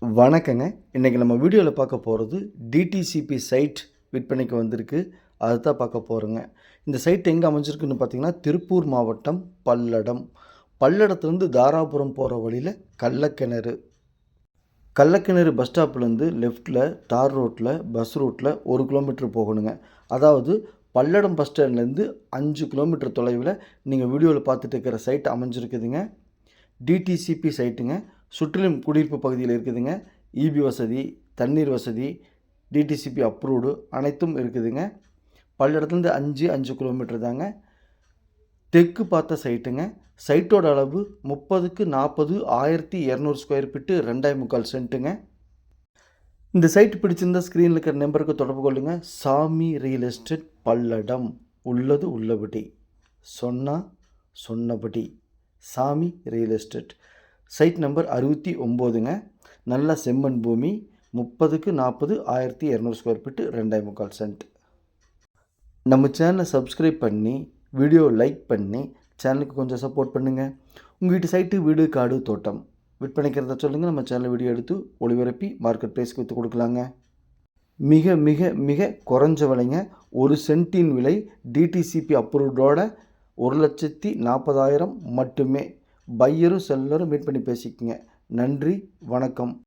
வணக்கங்க. இன்றைக்கி நம்ம வீடியோவில் பார்க்க போகிறது டிடிசிபி சைட் விற்பனைக்கு வந்திருக்கு. அதை தான் பார்க்க போகிறோங்க. இந்த சைட் எங்கே அமைஞ்சிருக்குன்னு பார்த்தீங்கன்னா, திருப்பூர் மாவட்டம் பல்லடம். பல்லடத்துலேருந்து தாராபுரம் போகிற வழியில் கள்ளக்கிணறு. கள்ளக்கிணறு பஸ் ஸ்டாப்லேருந்து லெஃப்ட்டில் தார் ரோட்டில் பஸ் ரூட்டில் 1 கிலோமீட்டர் போகணுங்க. அதாவது பல்லடம் பஸ் ஸ்டாண்ட்லேருந்து 5 கிலோமீட்டர் தொலைவில் நீங்கள் வீடியோவில் பார்த்துட்டு இருக்கிற சைட் அமைஞ்சிருக்குதுங்க. டிடிசிபி சைட்டுங்க. சுற்றிலும் குடியிருப்பு பகுதியில் இருக்குதுங்க. இபி வசதி, தண்ணீர் வசதி, டிடிசிபி அப்ரூவ்டு அனைத்தும் இருக்குதுங்க. பல்லடத்துலேருந்து 5 கிலோமீட்டர் தாங்க. தெற்கு பார்த்த சைட்டுங்க. சைட்டோட அளவு 30க்கு 40 1200 ஸ்கொயர் ஃபீட்டு 2.25 சென்ட்டுங்க. இந்த சைட் பிடிச்சிருந்தால் ஸ்க்ரீனில் இருக்கிற நம்பருக்கு தொடர்பு கொள்ளுங்க. சாமி ரியல் எஸ்டேட் பல்லடம். உள்ளது உள்ளபடி, சொன்னபடி. Sami real estate. Site number 69ங்க. நல்ல செம்மண் பூமி. 30க்கு 40 1200 ஸ்கொயர் ஃபீட்டு 2.25 சென்ட். நம்ம சேனலை சப்ஸ்கிரைப் பண்ணி வீடியோ லைக் பண்ணி சேனலுக்கு கொஞ்சம் சப்போர்ட் பண்ணுங்கள். உங்கள் வீட்டு சைட்டு வீடு காடு தோட்டம் விற்பனைக்கிறத சொல்லுங்கள். நம்ம சேனல் வீடியோ எடுத்து ஒளிபரப்பி மார்க்கெட் ப்ரைஸ்க்கு விற்று கொடுக்கலாங்க. மிக மிக மிக குறைஞ்ச விலைங்க. 1 சென்ட்டின் விலை டிடிசிபி அப்ரூவ்டோட 1,40,000 மட்டுமே. பையரும் செல்லரும் மீட் பண்ணி பேசிக்கங்க. நன்றி, வணக்கம்.